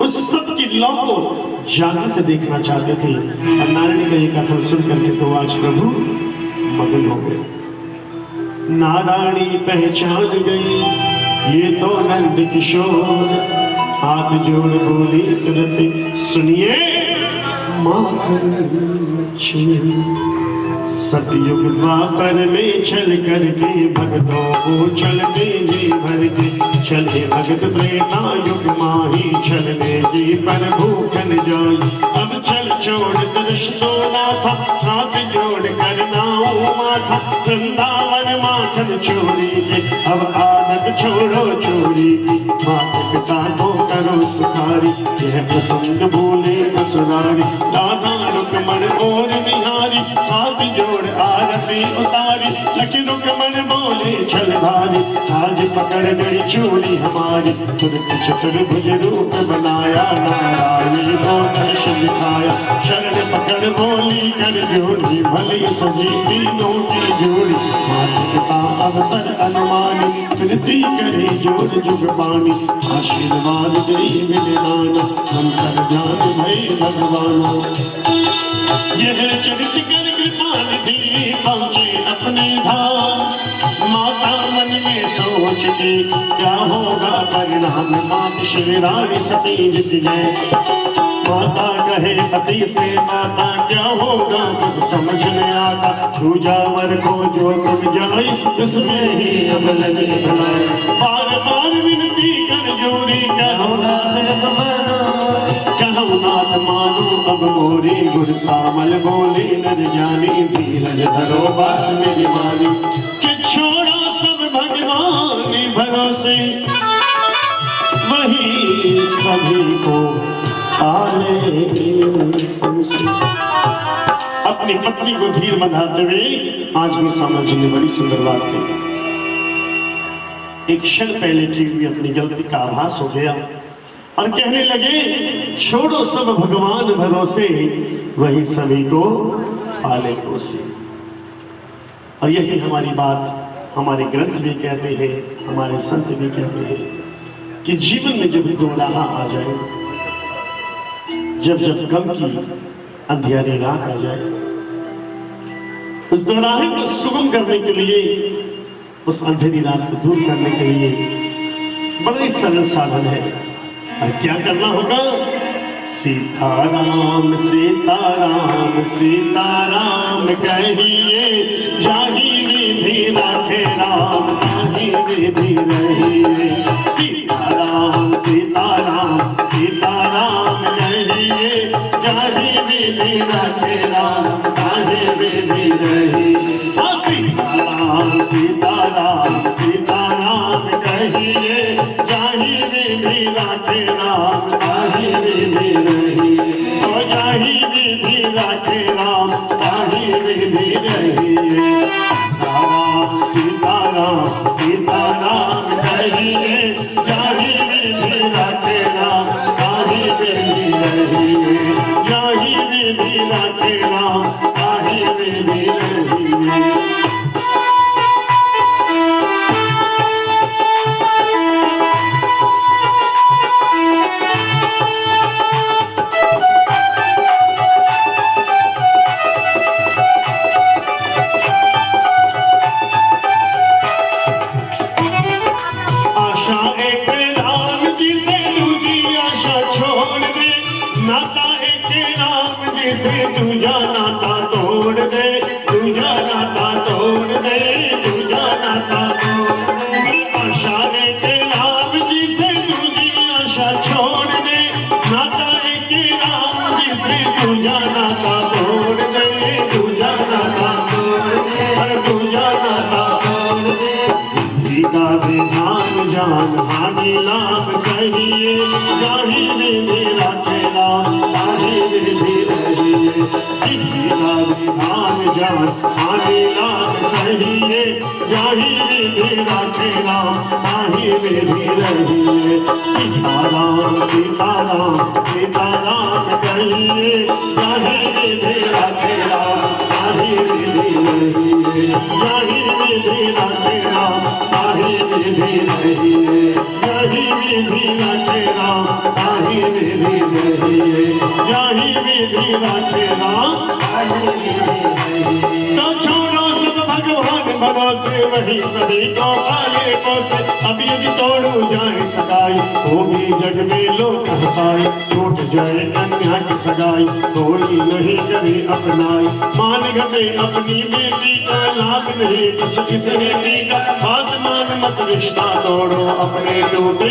उस सत की लौ को जागृत देखना चाहते थे, और नारायण का ये कथन सुन करके तो आज प्रभु मगन हो गए। नारायणी पहचान गई ये तो नंद किशोर, हाथ जोड़ बोली तुरंत सुनिए माखन सतयुग द्वापर में चल करके भगतों को चलने जी भर के चले भगत त्रेता युग माही चलने जी पर भूखन जाई। अब चल छोड़ दर्श दो नाथा, हाथ जोड़ कर नाऊ माथा, वृंदावन माखन छोड़ी के अब आदत छोड़ो चोरी की। माता पिता को करो सुखारी, यह प्रसंग भूले न सुनारी। राधा रुकमण और निहारी, हाथ जोड़ आरती उतारी, लखी रुकमण बोले चल भारी। आज पकड़ गई चोरी हमारी, तुरंत चतुर्भुज रूप बनाया, नारायण को दर्शन दिखाया। शरण पकड़ बोली कर जोड़ी, भले सजी तीनों की जोड़ी। माता पिता अवसर अनुमानी, विनती करे जोड़ जुग पानी। आशीर्वाद दे मिलनाना, हम कर जान भई भगवानो। यह चरित कर कृपाल भी पहुंचे अपने धाम, माता मन में सोच के क्या होगा परिणाम। मात श्री रानी सती जीत गए, माता कहे पति से माता क्या होगा कुछ समझ में आता। पूजा वर को जो तुम जाए उसमें ही अब लगे भलाई। बार बार विनती कर जोरी, कहो नाथ मानो अब मोरी। गुर सामल बोली नर जानी, धीरज धरो बात मेरी मानी। कि छोड़ो सब भगवानी भरोसे, वही सभी को पाले तुमसे। अपनी पत्नी को धीर बंधाते हुए आज गुरु सामल जी ने बड़ी सुंदर बात कही। एक क्षण पहले की हुई अपनी गलती का आभास हो गया और कहने लगे छोड़ो सब भगवान भरोसे, वही सभी को पाले पोसे। और यही हमारी बात हमारे ग्रंथ भी कहते हैं, हमारे संत भी कहते हैं कि जीवन में जब दोराहा आ जाए, जब जब गम की अंधियारी रात आ जाए, उस दोराहे को सुगम करने के लिए, उस अंधेरी रात को दूर करने के लिए बड़ा ही सरल साधन है। और क्या करना होगा? सीताराम सीताराम सीताराम कहिए, जाही विधि राखे राम, जाही विधि रहिए। सीताराम सीताराम सीताराम कहिए, जाही विधि राखे राम, जाही विधि रहिए। सीताराम सीताराम सीताराम कहिए, जाही विधि राखे राम, जाही विधि रहिए। तो जाही विधि राखे राम, जाही विधि रहिए। सीताराम सीताराम सीताराम कहिए, जाही विधि राखे राम, जाही विधि रहिए। जाही विधि राखे राम, जाही विधि रहिए। तुझा नाता तोड़ दे, तुझा नाता तोड़ दे, तुझा नाता तोड़ दे। आशा एक राम जी से तुझी आशा छोड़ दे, नाता एक राम जी से तुझा नाता तोड़ दे, तुझा नाता तोड़ दे, तुझा नाता तोड़ दे। बुद्धि का ध्यान जान हानि लाभ सहिए जाहि विधि रखेला ताहि विधि रहिए जिसका विधान जान हानि लाभ सहिए जाहि विधि रखेला ताहि विधि रहिए सीताराम सीताराम सीताराम कहिए जाहि विधि रखेला ताहि विधि रहिए जाहि विधि रखेला ताहि विधि रहिए जाहि विधि रखेला ताहि विधि रहिए जाहि विधि रखेला ताहि विधि रहिए तो छोड़ो सब भगवान भरोसे वही सभी को पाले पोसे अब यदि तोड़ू जाए सगाई होगी जग में लोग हंसाई छूट जाए कन्या की सगाई थोड़ी नहीं करे अपनाई मान गए अपनी बेटी का लाभ नहीं कुछ इस बेटी का हाथ मान मत रिश्ता तोड़ो अपने टूटे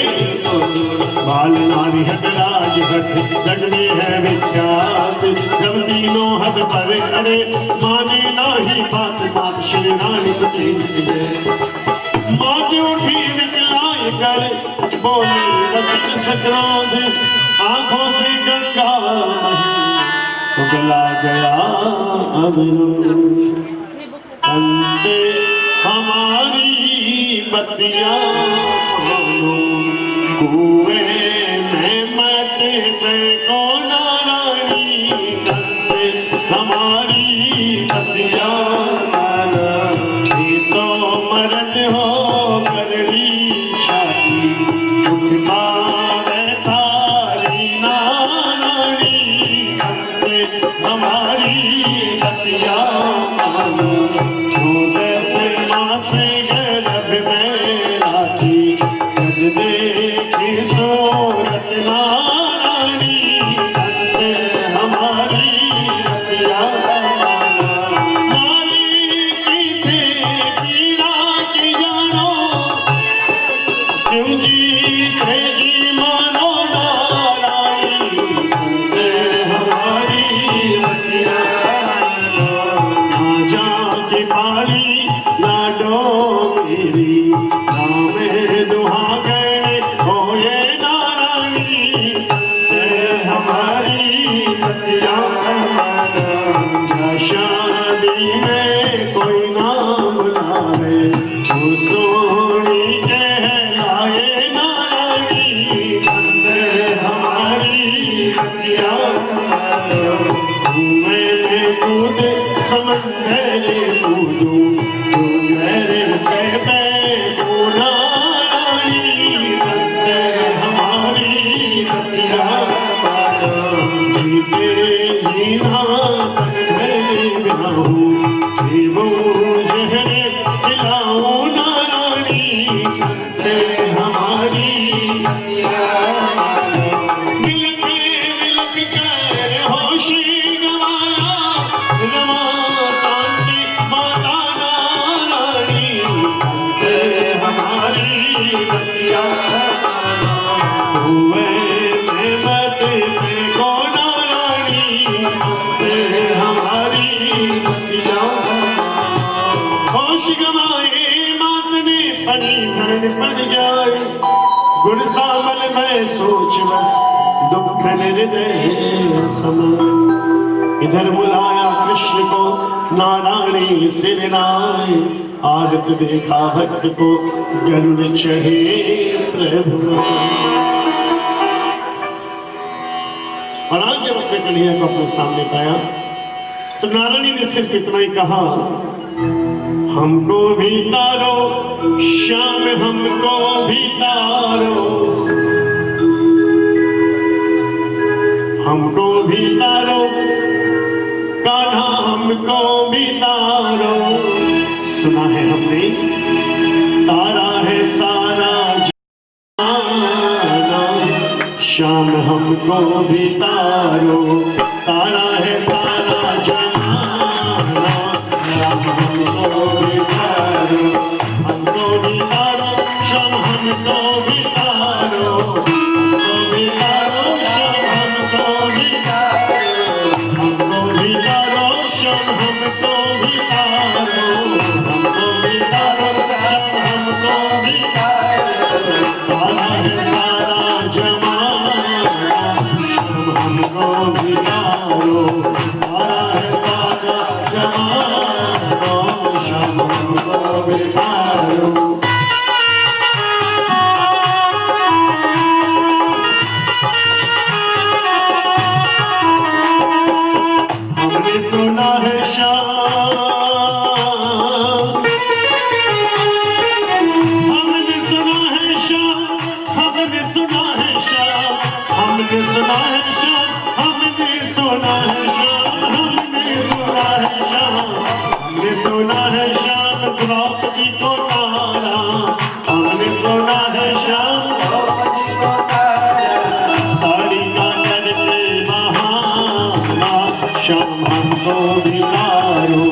बाल नारी हट राज हट जग में है विख्यात जब तीनों हद पर करे माने नाही बात बात श्री रानी माँ की उठी निकलाई कर बोली बचत सक्रांत आंखों से गंगा उगला गया अब अंते हमारी बत्तियां कुएं में मरते पे को नारायणी अंते हमारी बत्तियां तो मरद हो करली शादी उठ पावे तारी नारायणी अंते हमारी बत्तियां से माँ से गर्भ में राखी जग देखी सूरत नारायणी अंते हमारी बत्तियां इधर बुलाया कृष्ण को नारायणी सिर नाय आदत देखा भक्त को गरुड़ चढ़े प्रभु और आगे अपने कन्हैया को अपने सामने पाया तो नारायणी ने सिर्फ इतना ही कहा हमको भी तारो श्याम हमको भी तारो हमको भी तारो कान्हा हमको भी तारो सुना है हमने तारा है सारा जहां श्याम हमको भी तारो तारा है सारा जहां श्याम हमको भी तारो हमको भी तारो श्याम हमको भी तारो हमको भी तारो श्याम हमको भी तारो हमको भी तारो श्याम हमको भी तारो हमको भी तारो बितारो। हमने सुना है शाम, हमने सुना है शाम, हमने सुना है शाम, हमने सुना है शाम, हमने सुना है शाम, हमने सुना है शाम, हमने सुना है शाम द्रौपदी को तारा, हमने सुना है शाम द्रौपदी को तारा, साड़ी का करके बहाना शाम हमको बितारो,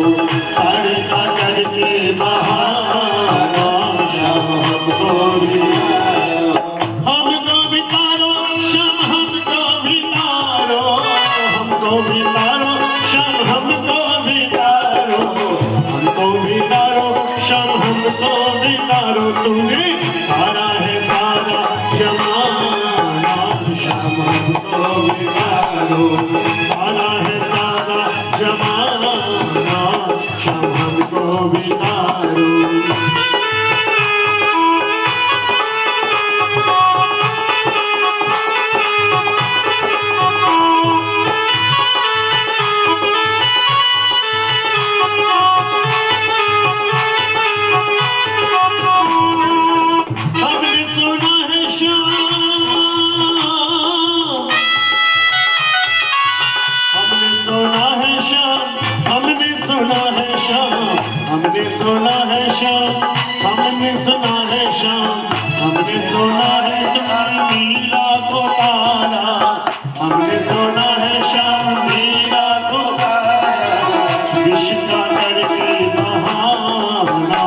साड़ी का करके बहाना शाम हमको बितारो, हमको बितारो शाम हमको बितारो, हमको बितारो शाम हमको बितारो, हमको बितारो शाम हमको बितारो, तूने तारा है सारा जमाना शाम हमको बितारो, तारा है सारा जमाना शाम हमको बितारो। हमने सुना है शाम, हमने सुना है शाम, हमने सुना है शाम, हमने सुना है शाम, हमने सुना है शाम, हमने सुना है शाम नीला को तारा, हमने सुना है शाम नीला को तारा, विष का करके बहाना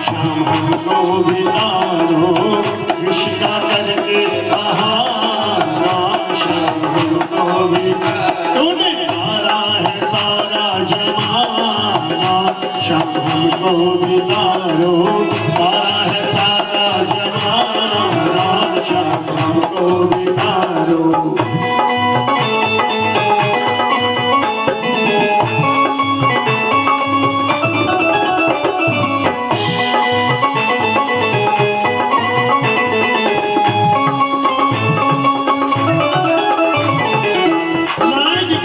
शाम हमको बितारो, विष का करके बहाना शाम हमको बितारो, तूने तारा है सारा जमाना शाम हमको बितारो, तारा है सारा जमाना शाम हमको बितारो।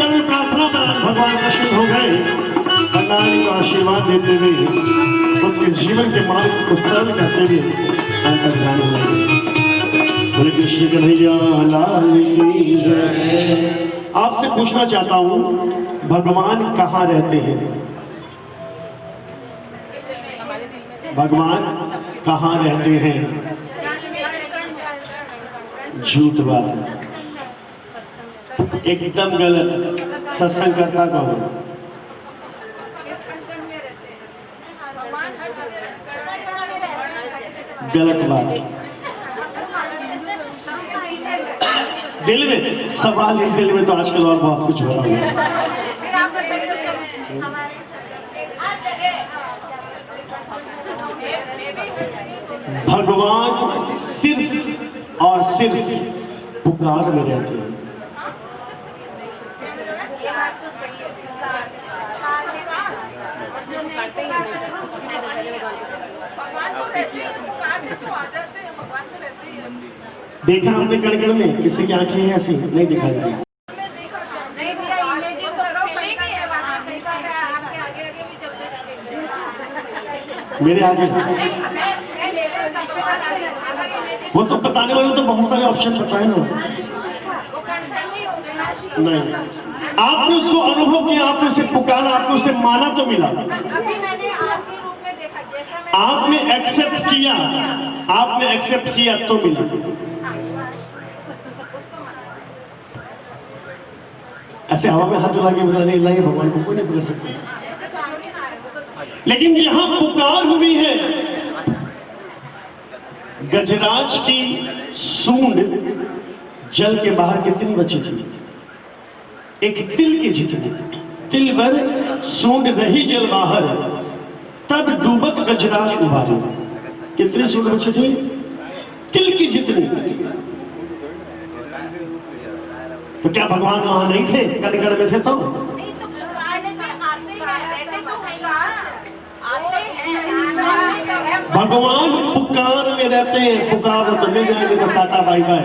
भगवान प्रसन्न हो गए, कल्याणी को आशीर्वाद देते हुए उसके जीवन के मार्ग को सरल करते हुए अंतर जाने लगे। बोले कृष्ण कन्हैया लाल की जय। आपसे पूछना चाहता हूँ, भगवान कहाँ रहते हैं? भगवान कहाँ रहते हैं? झूठ बात, एकदम गलत। सत्संग करता कौन? गलत बात। दिल में सवाल है, दिल में तो आजकल और बहुत कुछ हो रहा है। भगवान सिर्फ और सिर्फ पुकार में रहते हैं। देखा हमने कण-कण में, किसी की आंखें हैं ऐसी नहीं दिखाई दी। मेरे आगे वो तो बताने वाले तो बहुत सारे ऑप्शन बताए ना। नहीं, आपने उसको अनुभव किया, आपने उसे पुकारा, आपने उसे माना तो मिला। आपने एक्सेप्ट किया, आपने एक्सेप्ट किया तो मिला। ऐसे हवा में हाथ उठा के बता नहीं, अल्लाह भगवान को कोई नहीं पकड़ सकता। लेकिन यहां पुकार हुई है, गजराज की सूंड जल के बाहर कितनी बची थी? एक तिल की जितनी, तिल भर सूंड रही जल बाहर, तब डूबत गजराज उभारी। कितनी सूंड बची थी? तिल की जितनी। तो क्या भगवान वहां नहीं थे? कण-कण में थे तो? नहीं तो भगवान पुकार में रहते हैं, पुकार तो मिल जाएंगे तो टाटा बाई बाय।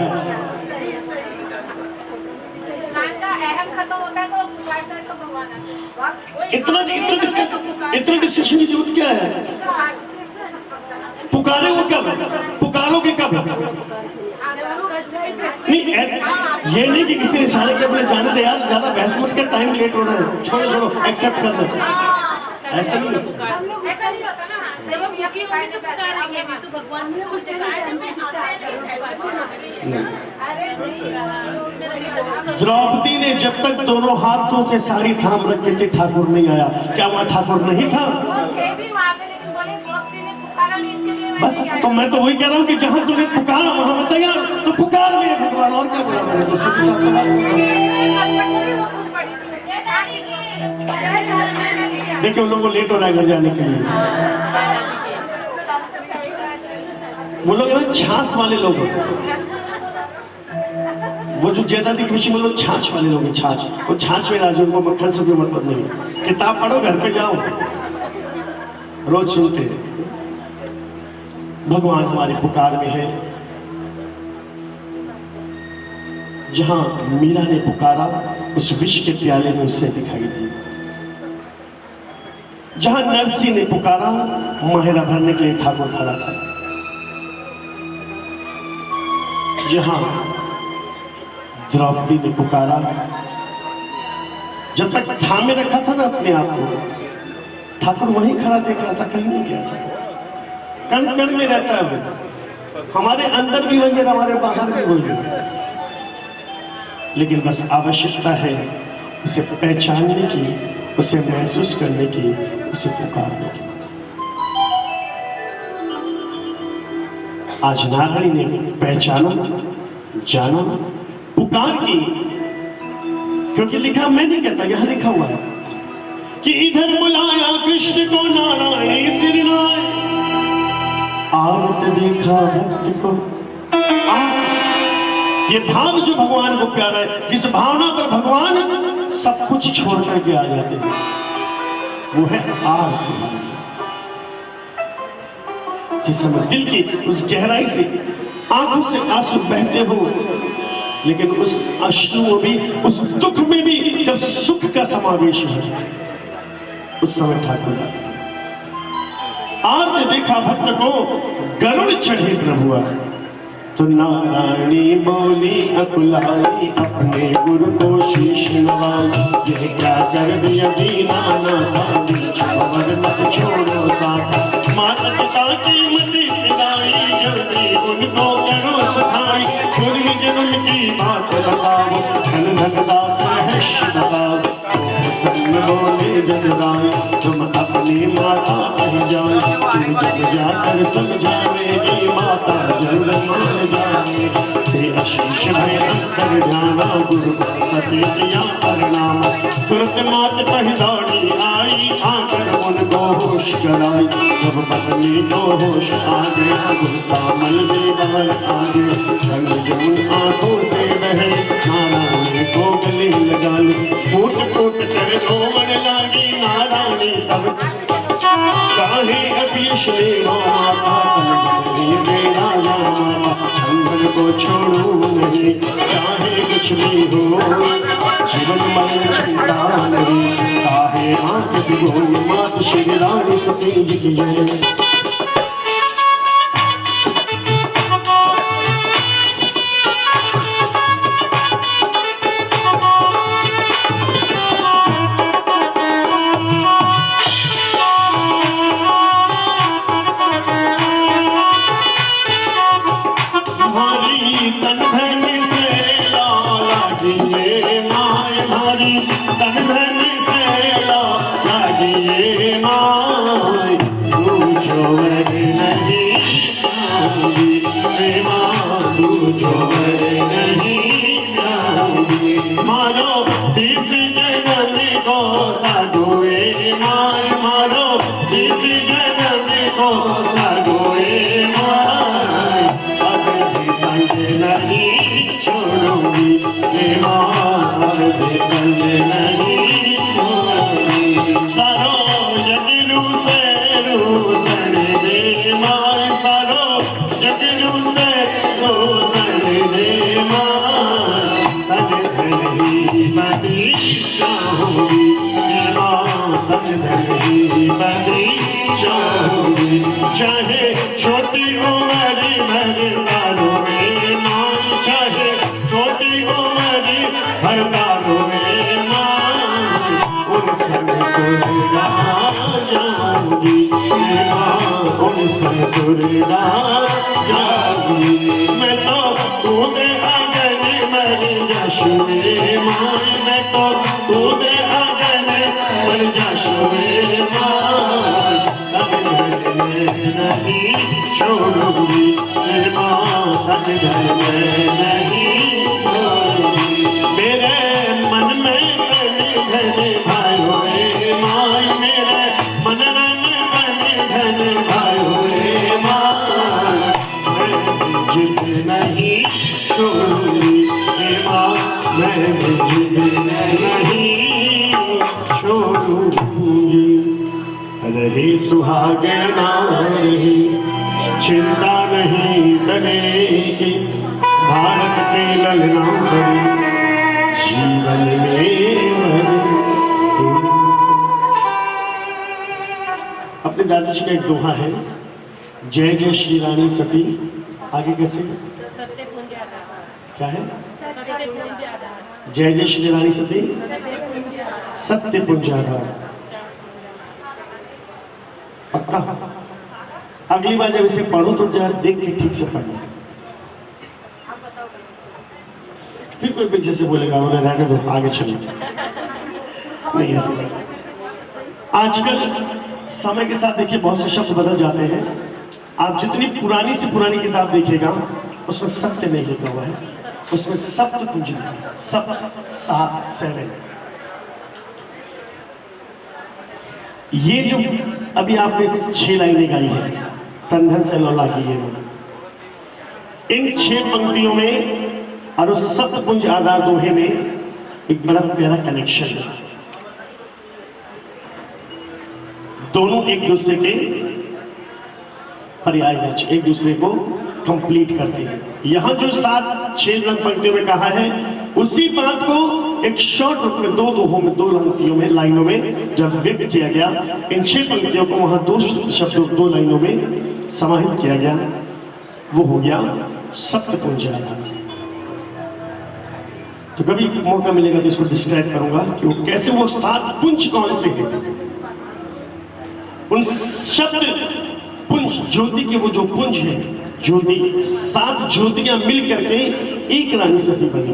इतना डिस्कशन की जरूरत क्या है? पुकारे वो कब है, पुकारोगे कब? नहीं ये नहीं कि किसी इशारे के अपने जाने दे यार, ज्यादा बहस मत कर, टाइम लेट हो रहा है, छोड़ो छोड़ो, एक्सेप्ट कर दो। ऐसा नहीं होता ना, जब हम यकीन होंगे तो पुकारेंगे, नहीं तो भगवान ने उल्टे कहा है। द्रौपदी ने जब तक दोनों हाथों से साड़ी थाम रखे थे, ठाकुर नहीं आया। क्या वहाँ ठाकुर नहीं था? बस तो मैं तो वही कह रहा हूँ कि जहाँ तुमने पुकारा वहाँ मत यार, तो पुकार में भगवान, और क्या बोला मैंने? देखिए उन लोगों को लेट हो रहा है घर जाने के लिए। वो लोग ना छाछ वाले लोग, वो जो ज्यादा की खुशी में लोग छाछ वाले लोग हैं, छाछ, वो छाछ में राजू, उनको मक्खन से कोई मतलब नहीं। किताब पढ़ो, घर पे जाओ, रोज सुनते हैं। भगवान हमारे पुकार में है। जहां मीरा ने पुकारा, उस विष के प्याले में उससे दिखाई दी। जहां नरसी ने पुकारा, महिला भरने के लिए ठाकुर खड़ा था। जहां द्रौपदी ने पुकारा, जब तक थामे रखा था ना अपने आप को, ठाकुर वहीं खड़ा देख रहा था, कहीं नहीं गया था। कण कण में रहता है वो, हमारे अंदर भी वही है, हमारे बाहर भी वही है। लेकिन बस आवश्यकता है उसे पहचानने की, उसे महसूस करने की, उसे पुकारने की। आज नारायणी ने पहचाना, जाना, पुकार की। क्योंकि लिखा, मैं नहीं कहता, यहां लिखा हुआ है कि इधर बुलाया कृष्ण को नारायणी सिरनाय, आवत देखा भक्त को। ये भाव जो भगवान को प्यारा है, जिस भावना पर भगवान सब कुछ छोड़ करके आ जाते हैं, वो है आरती। जिस समय दिल की उस गहराई से आंखों से आंसू बहते हो, लेकिन उस अश्रु में भी, उस दुख में भी जब सुख का समावेश है, उस समय ठाकुर आरती देखा भक्त को, गरुड़ चढ़े प्रभुआ। तो नारायणी बोली अकुलाई, अपने गुरु को शीश नवाई। ये क्या कर दिया दीनानाथ, मत छोड़ो साथ। माता पिता की मति पिलाई, जल्दी उनको करो सखाई। गुरु जन्म की बात बताओ, धन धन दास रहस्य बताओ। बोले जगदाई, तुम अपनी माता कह जाए, जाकर समझावेगी माता जल्द मान जाए। आशीष भय अंतर जाना, गुरु सती दिया परिणाम। तुरंत मात पहलौड़ी आई, आकर उनको होश कराई। जब पत्नी को होश आ गया, गुस्सा मल दे बहर आगे। रंग जमुन आंखों से बहे, नारायणी को गले लगा ली। फूट फूट कर रोवन लागी नारायणी, तब काहे अभीश ले माता। मेरा माता अंगन को छोड़ू नहीं, चाहे कुछ भी हो जीवन में चिंता नहीं। काहे आंख भिगोई मात श्री रानी सती जी की जय। मारो इस जन्म को सागोए माय, मारो इस जन्म को सागोए माय। अभी संग नहीं छोड़ूंगी माय, संग नहीं छोड़ूंगी। सरो जग रूसे रूसन दे माय। जाऊंगी, चाहे छोटी उम्र भर दारों में मान, चाहे छोटी उम्र भर दारों में मान, उन संग सुरगा जाऊंगी, उन संग सुरगा जाऊंगी। मैं तो तूने आंगन मर जशुरे मान, मैं तो तूने आंगन मर जशुरे मान, नहीं छोड़ूंगी माँ, घर में नहीं छोड़ूंगी। मेरे मन में घने भाइयों रे माँ, मेरे मन में घने भाइयों रे माँ, मैं जिद नहीं छोड़ूंगी माँ, मैं जिद नहीं छोड़ूंगी। रही सुहागना रही चिंता नहीं करेगी, भारत के ललना बड़ी जीवन में। अपने दादाजी का एक दोहा है, जय जय श्री रानी सती। आगे कैसे क्या है? जय जय श्री रानी सती सत्य पुंजाधार। पक्का? अगली बार जब इसे पढ़ो तो जरा देख के ठीक से पढ़ना। फिर कोई पीछे से बोलेगा उन्हें रहने दो, आगे चलो। नहीं ऐसे। आजकल समय के साथ देखिए बहुत से शब्द बदल जाते हैं। आप जितनी पुरानी से पुरानी किताब देखिएगा उसमें सत्य नहीं लिखा हुआ है, उसमें सप्त कुंज, सप्त, 7, 7। ये जो अभी आपने 6 लाइनें गाई है, तन धन से लौला की है, इन 6 पंक्तियों में और उस सप्तपुंज आधार दोहे में एक बड़ा प्यारा कनेक्शन है। दोनों एक दूसरे के पर्यायवाची, एक दूसरे को कंप्लीट करते हैं। यहां जो 7-6 पंक्तियों में कहा है, उसी बात को एक शॉर्ट रूप में 2 दोहों में, 2 पंक्तियों में, लाइनों में जब व्यक्त किया गया, इन 6 पंक्तियों को वहां 2 शब्दों 2 लाइनों में समाहित किया गया, वो हो गया सप्तपुंज आधार। तो कभी मौका मिलेगा तो इसको डिस्क्राइब करूंगा कि वो कैसे, वो 7 पुंज कौन से हैं। उन शब्द पुंज, ज्योति के वो जो पुंज है, ज्योति, 7 ज्योतियां मिल करके एक रानी सती बनी,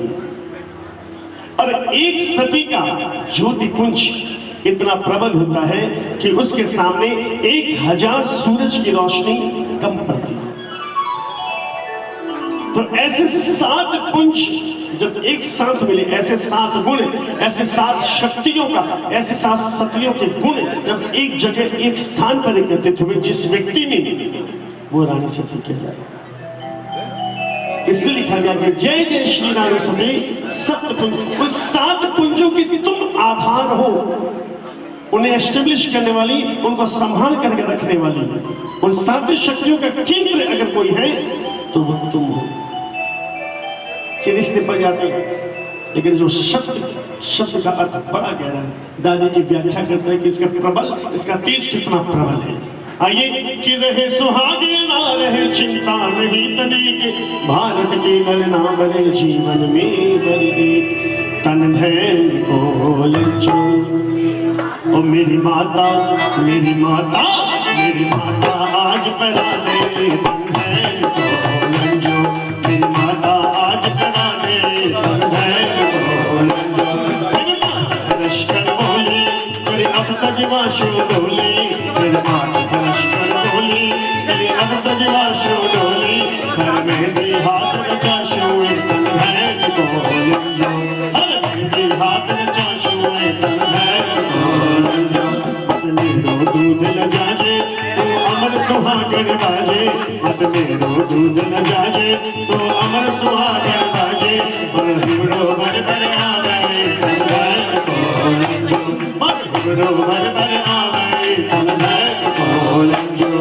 और एक सती का ज्योति पुंज इतना प्रबल होता है कि उसके सामने 1000 सूरज की रोशनी कम पड़ती है। तो ऐसे 7 पुंज जब एक साथ मिले, ऐसे 7 गुण, ऐसे 7 शक्तियों का, ऐसे 7 सतियों के गुण जब एक जगह एक स्थान पर एकत्रित हुए, जिस व्यक्ति में, वो रानी सती कहलाए। इसलिए लिखा गया कि जय जय श्री रानी सती सप्तपुंज। उस 7 पुंजों की तुम आधार हो, उन्हें एस्टेब्लिश करने वाली, उनको संभाल करके रखने वाली, उन 7 शक्तियों का केंद्र अगर कोई है तो वो तुम हो। सीधे सीधे पड़ जाते हैं, लेकिन जो शब्द का अर्थ बड़ा गहरा है। दादी जी व्याख्या करते हैं कि इसका प्रबल, इसका तेज कितना प्रबल है। आइए कि रहे सुहागे ना रहे चिंता नहीं तनिक, भारत के ललना बने जीवन में बने, तन धन को लंचो। ओ मेरी माता, मेरी माता, मेरी माता आज पढ़ा दे, तन धन को लंचो। मेरी माता आज पढ़ा दे, तन धन को लंचो। मेरी माता लश्कर बोली, मेरी अब सजवा शो डोली, मेरी माता लश्कर बोली, मेरी अब सजवा शो डोली, घर में भी हाथ रचा शो, तन धन को लंचो। हाथ रचा शो, तन धन को लंचो। दूध न जाजे तो अमर सुहागन बाजे, मत मेरो दूध न जाजे तो अमर सुहागन बाजे, बरहिरो भर भर आवे तन धन को लंचो। बरहिरो भर भर आवे तन धन को लंचो।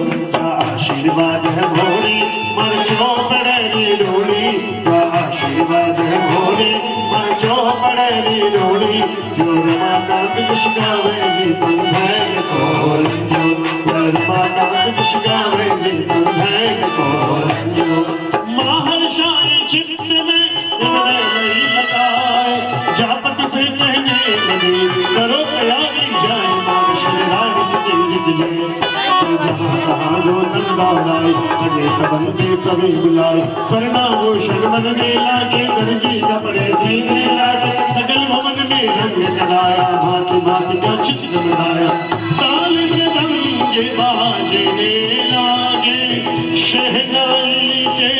आशीर्वाद है भोरी मर्चो पड़ेगी डोली, आशीर्वाद है भोरी मर्चो पड़ेगी डोली, जो माता कुछ गावेगी तन धन को लंचो। माता कुछ यश गावे दिन धैर्य को माहर शाही चित्त में हृदय नहीं लगाए जापत से कहने लगे करो तैयारी जाए मां श्री रानी से तेरी जहाँ कहाँ जो नंदाए अजय सबन के सभी बुलाए करना वो शर्मन में लागे दर्जी कपड़े सीने लागे सकल भवन में रंग लगाया भांति भांति का चित्र बनाया ताल के बाजने लागे शहनाई के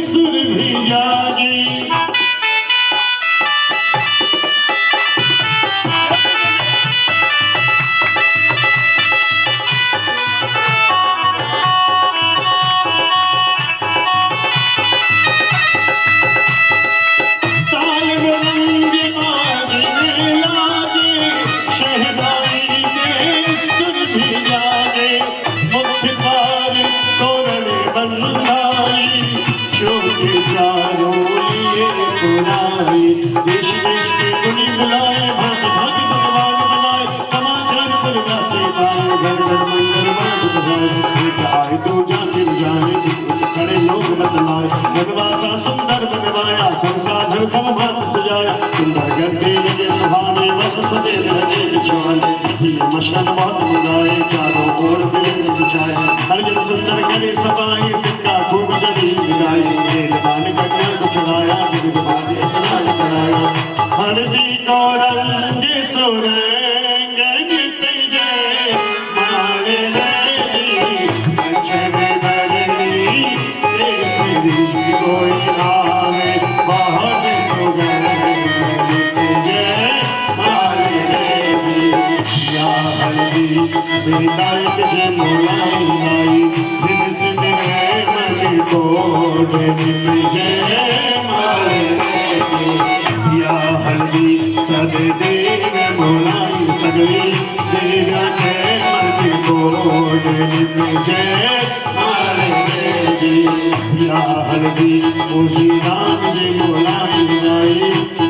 सुर भी जागे देश देश के गुनी बुलाए भांति भांति भगवान बनाए समाचार दुर्गा से पाए घर घर मंगल बाज बजाए आए तो जाके जाने खड़े लोग बतलाए भगवासा सुंदर बनवाया संसाधन सब हाथ सजाया सुंदर गद्दे लगे सुहाने वस्त्र सजे लगे बिछवाने मशन बहुत बुलाए चारों ओर बिरंग बिछाए हर जन सुंदर करे सबाई सिक्का खूब गली बिगाई मेलबान कन्या को चढ़ाया गिरबाजी स्नान कराया हरदी को रंग सुरंग नित्य मारे रे कंचन बरनी तेरी कोई आवे बहुत सुगंध नित्य मारे रे या हल्दी बेदाई के मोलाई लाई दिन से मेरे मन को नित्य मारे या हल्दी सद देव मोलाई सगली देगा जय मर्दी को जय मारे जी या हल्दी मोही राम जी मोलाई जाई